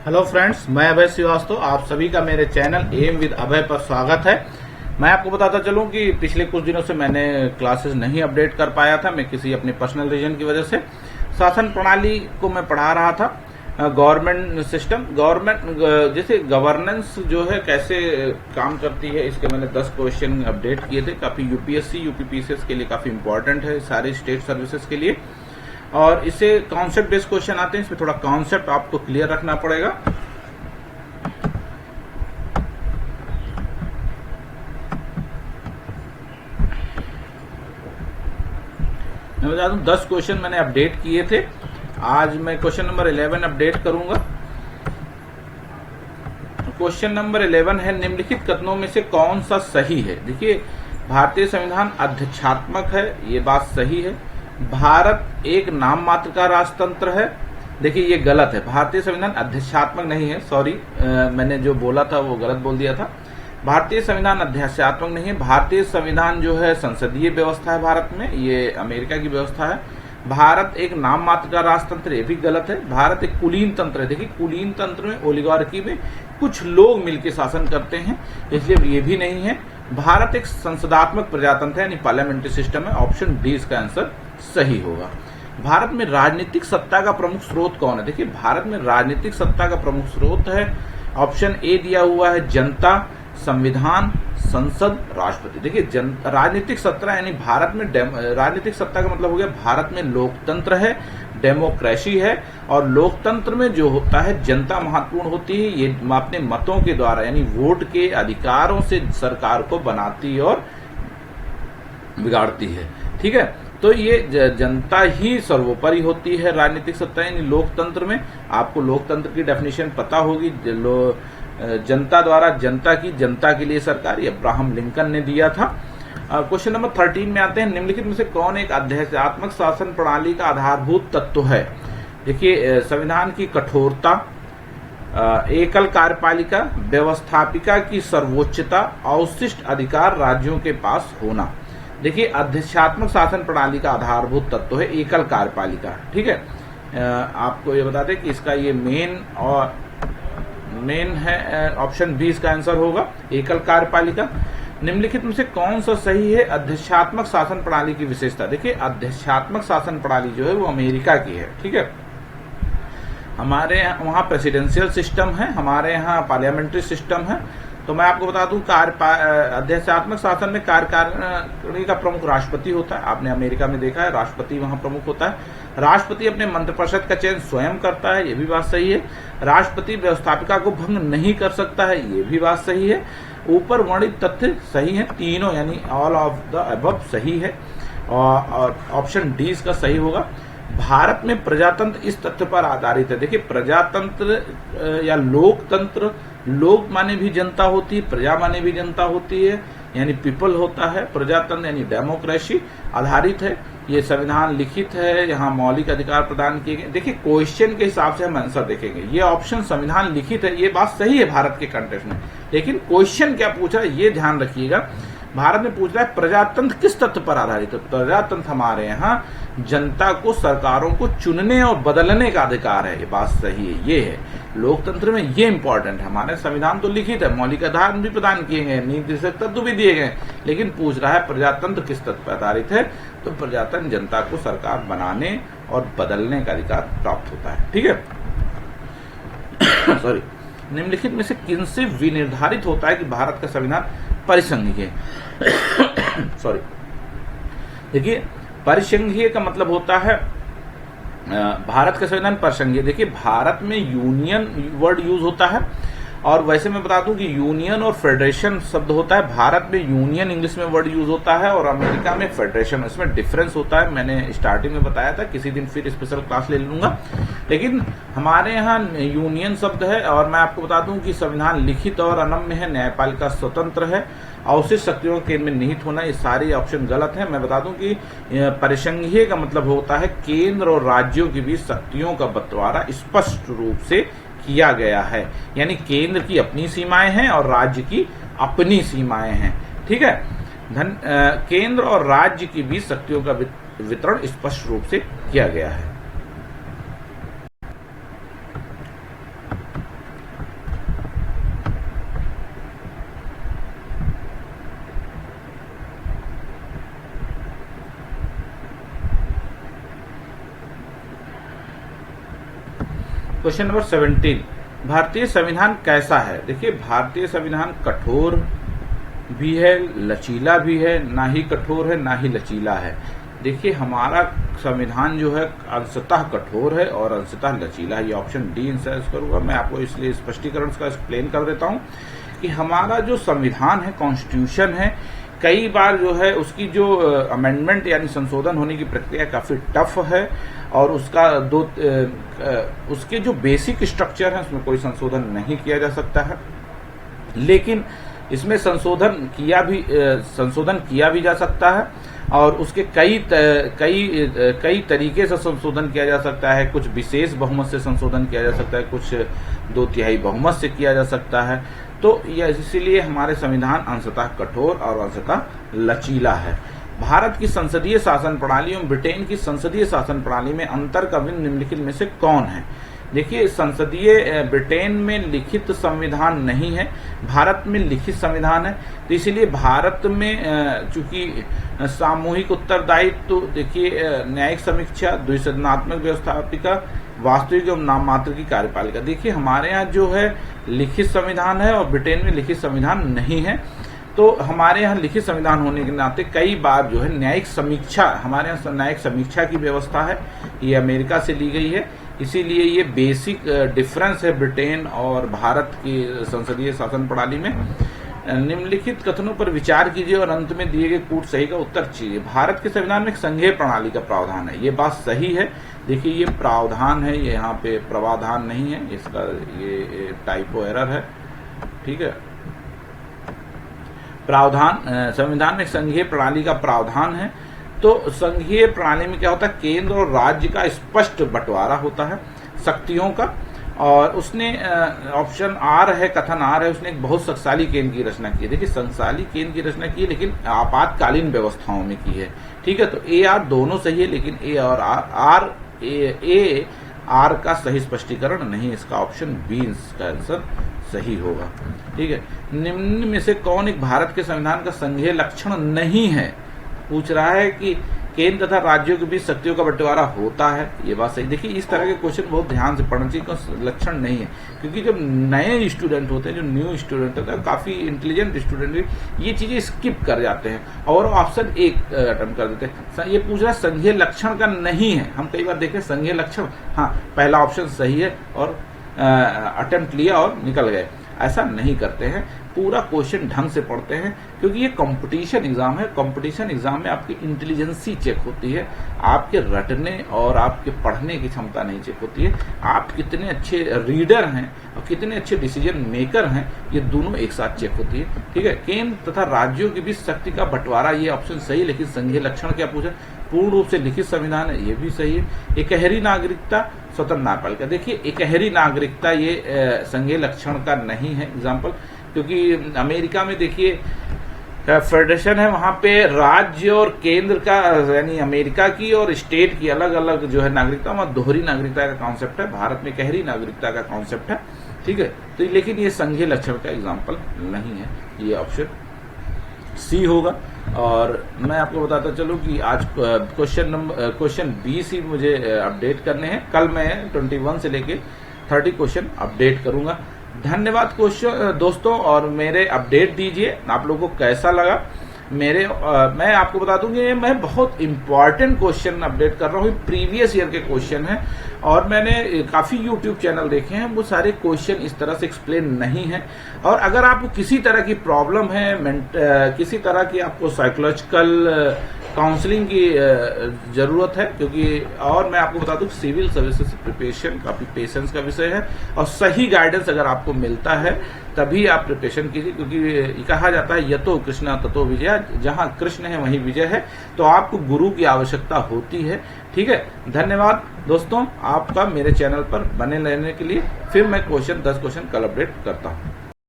Hello friends, मैं अभय श्रीवास्तव। आप सभी का मेरे चैनल एम विद अभय पर स्वागत है। मैं आपको बताता चलूं कि पिछले कुछ दिनों से मैंने क्लासेस नहीं अपडेट कर पाया था। मैं किसी अपने पर्सनल रीजन की वजह से शासन प्रणाली को मैं पढ़ा रहा था। गवर्नमेंट सिस्टम, गवर्नमेंट जैसे गवर्नेंस जो है कैसे काम करती है, इसके मैंने 10 क्वेश्चन अपडेट किए थे। काफी यूपीएससी यूपीपीसीएस के लिए काफी इंपॉर्टेंट है, सारी स्टेट सर्विसेज के लिए। और इसे कॉन्सेप्ट बेस्ड क्वेश्चन आते हैं, इसमें थोड़ा कॉन्सेप्ट आपको क्लियर रखना पड़ेगा। मैं बता दूं 10 क्वेश्चन मैंने अपडेट किए थे। आज मैं क्वेश्चन नंबर 11 अपडेट करूंगा। क्वेश्चन नंबर 11 है, निम्नलिखित कथनों में से कौन सा सही है। देखिए, भारतीय संविधान अध्यक्षात्मक है, ये बात सही है। भारत एक नाम मात्र का राजतंत्र है, देखिए ये गलत है। भारतीय संविधान अध्यक्षात्मक नहीं है, सॉरी, मैंने जो बोला था वो गलत बोल दिया था। भारतीय संविधान अध्यक्षात्मक नहीं है। भारतीय संविधान जो है संसदीय व्यवस्था है भारत में, ये अमेरिका की व्यवस्था है। भारत एक नाम मात्र का राजतंत्र, ये भी गलत है। भारत एक कुलीन तंत्र है। देखिए, कुलीन तंत्र में ओलिगार्की में कुछ लोग मिलकर शासन करते हैं, इसलिए ये भी नहीं है। भारत एक संसदात्मक प्रजातंत्र है, यानी पार्लियामेंट्री सिस्टम है। ऑप्शन डी इसका आंसर सही होगा। भारत में राजनीतिक सत्ता का प्रमुख स्रोत कौन है। देखिए, भारत में राजनीतिक सत्ता का प्रमुख स्रोत है, ऑप्शन ए दिया हुआ है, जनता, संविधान, संसद, राष्ट्रपति। देखिए, राजनीतिक सत्ता यानी भारत में राजनीतिक सत्ता का मतलब हो गया भारत में लोकतंत्र है, डेमोक्रेसी है। और लोकतंत्र में जो होता है जनता महत्वपूर्ण होती है। ये अपने मतों के द्वारा यानी वोट के अधिकारों से सरकार को बनाती और बिगाड़ती है। ठीक है, तो ये जनता ही सर्वोपरि होती है राजनीतिक सत्ता यानी लोकतंत्र में। आपको लोकतंत्र की डेफिनेशन पता होगी, जनता द्वारा जनता की, जनता के लिए सरकार, ये अब्राहम लिंकन ने दिया था। क्वेश्चन नंबर 13 में आते हैं, निम्नलिखित में से कौन एक अध्यक्षात्मक शासन प्रणाली का आधारभूत तत्व है। देखिए, संविधान की कठोरता, एकल कार्यपालिका, व्यवस्थापिका की सर्वोच्चता, अवशिष्ट अधिकार राज्यों के पास होना। देखिए, अध्यक्षात्मक शासन प्रणाली का आधारभूत तत्व है एकल कार्यपालिका। ठीक है, आपको ये बता दें कि इसका ये मेन है, ऑप्शन बी इसका आंसर होगा, एकल कार्यपालिका। निम्नलिखित में से कौन सा सही है। अध्यक्षात्मक शासन प्रणाली की विशेषता। देखिए, अध्यक्षात्मक शासन प्रणाली जो है वो अमेरिका की है। ठीक है, हमारे वहाँ प्रेसिडेंशियल सिस्टम है, हमारे यहाँ पार्लियामेंट्री सिस्टम है। तो मैं आपको बता दूं, अध्यक्षात्मक शासन में कार्यकारिणी का प्रमुख राष्ट्रपति होता है। आपने अमेरिका में देखा है, राष्ट्रपति वहां प्रमुख होता है। राष्ट्रपति अपने मंत्रिपरिषद का चयन स्वयं करता है, ये भी बात सही है। राष्ट्रपति व्यवस्थापिका को भंग नहीं कर सकता है, ये भी बात सही है। ऊपर वर्णित तथ्य सही है, तीनों यानी ऑल ऑफ द अबव सही है, और ऑप्शन डी इसका सही होगा। भारत में प्रजातंत्र इस तथ्य पर आधारित है। देखिए, प्रजातंत्र या लोकतंत्र, लोक माने भी जनता होती है, प्रजा माने भी जनता होती है, यानी पीपल होता है। प्रजातंत्र यानी डेमोक्रेसी आधारित है। ये संविधान लिखित है, यहाँ मौलिक अधिकार प्रदान किए गए। देखिए, क्वेश्चन के हिसाब से हम आंसर देखेंगे। ये ऑप्शन संविधान लिखित है, ये बात सही है भारत के कंटेक्स्ट में, लेकिन क्वेश्चन क्या पूछा है ये ध्यान रखिएगा। भारत में पूछ रहा है प्रजातंत्र किस तथ्य पर आधारित है। प्रजातंत्र हमारे यहाँ जनता को सरकारों को चुनने और बदलने का अधिकार है, ये बात सही है, ये है। लोकतंत्र में ये इंपॉर्टेंट है। हमारे संविधान तो लिखित है, मौलिक अधिकार भी प्रदान किए गए, नीति तत्व भी दिए गए, लेकिन पूछ रहा है प्रजातंत्र किस तथ्य पर आधारित है। तो प्रजातंत्र जनता को सरकार बनाने और बदलने का अधिकार प्राप्त होता है। ठीक है, सॉरी। निम्नलिखित में से किनसे विनिर्धारित होता है कि भारत का संविधान परिसंघीय है। सॉरी, देखिए, परिसंघीय का मतलब होता है भारत का संविधान परिसंघीय। देखिए, भारत में यूनियन वर्ड यूज होता है, और वैसे मैं बता दूं कि यूनियन और फेडरेशन शब्द होता है। भारत में यूनियन इंग्लिश में वर्ड यूज होता है और अमेरिका में फेडरेशन, इसमें डिफरेंस होता है। मैंने स्टार्टिंग में बताया था, किसी दिन फिर स्पेशल क्लास ले लूंगा। लेकिन हमारे यहाँ यूनियन शब्द है। और मैं आपको बता दूं कि संविधान लिखित और अनम्य है, न्यायपालिका स्वतंत्र है, अवशिष्ट शक्तियों के केंद्र में निहित होना, ये सारे ऑप्शन गलत है। मैं बता दूं कि परिसंघीय का मतलब होता है केंद्र और राज्यों के बीच शक्तियों का बंटवारा स्पष्ट रूप से किया गया है, यानी केंद्र की अपनी सीमाएं हैं और राज्य की अपनी सीमाएं हैं। ठीक है, केंद्र और राज्य के बीच शक्तियों का वितरण स्पष्ट रूप से किया गया है। क्वेश्चन नंबर 17, भारतीय संविधान कैसा है? देखिए, भारतीय संविधान कठोर भी है, लचीला भी है, ना ही कठोर है ना ही लचीला है। देखिए, हमारा संविधान जो है अंशतः कठोर है और अंशतः लचीला है। ये ऑप्शन डी आंसर करूंगा। मैं आपको इसलिए स्पष्टीकरण का एक्सप्लेन कर देता हूं कि हमारा जो संविधान है, कॉन्स्टिट्यूशन है, कई बार जो है उसकी जो अमेंडमेंट यानी संशोधन होने की प्रक्रिया काफी टफ है और उसका उसके जो बेसिक स्ट्रक्चर है उसमें कोई संशोधन नहीं किया जा सकता है, लेकिन इसमें संशोधन किया भी जा सकता है और उसके कई तरीके से संशोधन किया जा सकता है। कुछ विशेष बहुमत से संशोधन किया जा सकता है, कुछ 2/3 बहुमत से किया जा सकता है। तो यह इसीलिए हमारे संविधान अंशतः कठोर और अंशतः लचीला है। भारत की संसदीय शासन प्रणाली एवं ब्रिटेन की संसदीय शासन प्रणाली में अंतर का निम्नलिखित में से कौन है? देखिए, संसदीय ब्रिटेन में लिखित संविधान नहीं है, भारत में लिखित संविधान है। तो इसीलिए भारत में चूंकि सामूहिक उत्तरदायित्व, तो देखिए न्यायिक समीक्षा, द्विसदनात्मक व्यवस्थापिका, वास्तविक एवं नाम मात्र की कार्यपालिका। देखिए, हमारे यहाँ जो है लिखित संविधान है और ब्रिटेन में लिखित संविधान नहीं है। तो हमारे यहाँ लिखित संविधान होने के नाते कई बार जो है न्यायिक समीक्षा, हमारे यहाँ न्यायिक समीक्षा की व्यवस्था है, ये अमेरिका से ली गई है। इसीलिए ये बेसिक डिफरेंस है ब्रिटेन और भारत की संसदीय शासन प्रणाली में। निम्नलिखित कथनों पर विचार कीजिए और अंत में दिए गए कूट सही का उत्तर चीजिए। भारत के संविधान में एक संघीय प्रणाली का प्रावधान है, ये बात सही है। देखिए, ये प्रावधान है, ये यहाँ पे प्रावधान नहीं है, इसका ये टाइपो एरर है, ठीक है। प्रावधान, संविधान में संघीय प्रणाली का प्रावधान है। तो संघीय प्रणाली में क्या होता है? केंद्र और राज्य का स्पष्ट बंटवारा होता है शक्तियों का। और उसने ऑप्शन आर है, कथन आर है, उसने एक बहुत शक्तिशाली केंद्र की रचना की है। देखिए, शक्तिशाली केंद्र की रचना की है लेकिन आपातकालीन व्यवस्थाओं में की है, ठीक है। तो ए आर दोनों सही है, लेकिन ए और आर का सही स्पष्टीकरण नहीं, इसका ऑप्शन बी इसका आंसर सही होगा, ठीक है। निम्न में से कौन एक भारत के संविधान का संघीय लक्षण नहीं है? पूछ रहा है कि केंद्र तथा राज्यों के बीच शक्तियों का बंटवारा होता है, ये बात सही। देखिए, इस तरह के क्वेश्चन बहुत ध्यान से पढ़ना चाहिए, क्योंकि लक्षण नहीं है। क्योंकि जब नए स्टूडेंट होते हैं, जो न्यू स्टूडेंट होते हैं, काफी इंटेलिजेंट स्टूडेंट ये चीजें स्किप कर जाते हैं और ऑप्शन एक अटेम्प्ट कर देते हैं। ये पूछ रहा है संघीय लक्षण का नहीं है। हम कई बार देखें संघीय लक्षण, हाँ पहला ऑप्शन सही है और अटेम्प्ट लिया और निकल गए। ऐसा नहीं करते हैं, पूरा क्वेश्चन ढंग से पढ़ते हैं, क्योंकि ये कंपटीशन एग्जाम है। कंपटीशन एग्जाम में आपकी इंटेलिजेंसी चेक होती है, आपके रटने और आपके पढ़ने की क्षमता नहीं चेक होती है। आप कितने अच्छे रीडर हैं और कितने अच्छे डिसीजन मेकर हैं, ये दोनों एक साथ चेक होती है, ठीक है। केंद्र तथा राज्यों के बीच शक्ति का बंटवारा, ये ऑप्शन सही, लेकिन संघीय लक्षण क्या पूछा? पूर्ण रूप से लिखित संविधान है, ये भी सही है। एकहरी नागरिकता, स्वतंत्र न्यायपालिका। देखिए, एकहरी नागरिकता ये संघीय लक्षण का नहीं है एग्जाम्पल, क्योंकि अमेरिका में देखिए फेडरेशन है, वहां पे राज्य और केंद्र का यानी अमेरिका की और स्टेट की अलग अलग जो है नागरिकता, वहां दोहरी नागरिकता का कॉन्सेप्ट है। भारत में एकहरी नागरिकता का कॉन्सेप्ट है, ठीक है। तो लेकिन ये संघीय लक्षण का एग्जाम्पल नहीं है, ये ऑप्शन सी होगा। और मैं आपको बताता चलूं कि आज क्वेश्चन 20 ही मुझे अपडेट करने हैं। कल मैं 21 से लेके 30 क्वेश्चन अपडेट करूंगा। धन्यवाद दोस्तों, और मेरे अपडेट दीजिए आप लोगों को कैसा लगा। मैं आपको बता दूं कि मैं बहुत इंपॉर्टेंट क्वेश्चन अपडेट कर रहा हूँ, प्रीवियस ईयर के क्वेश्चन हैं और मैंने काफी यूट्यूब चैनल देखे हैं, वो सारे क्वेश्चन इस तरह से एक्सप्लेन नहीं है। और अगर आपको किसी तरह की प्रॉब्लम है, किसी तरह की आपको साइकोलॉजिकल काउंसलिंग की जरूरत है, क्योंकि और मैं आपको बता दूं सिविल सर्विसेज प्रिपरेशन काफी पेशेंस का विषय है और सही गाइडेंस अगर आपको मिलता है तभी आप प्रिपरेशन कीजिए, क्योंकि कहा जाता है यतो कृष्ण ततो विजय, जहां कृष्ण है वहीं विजय है। तो आपको गुरु की आवश्यकता होती है, ठीक है। धन्यवाद दोस्तों आपका मेरे चैनल पर बने रहने के लिए। फिर मैं 10 क्वेश्चन कल अपडेट करता हूं।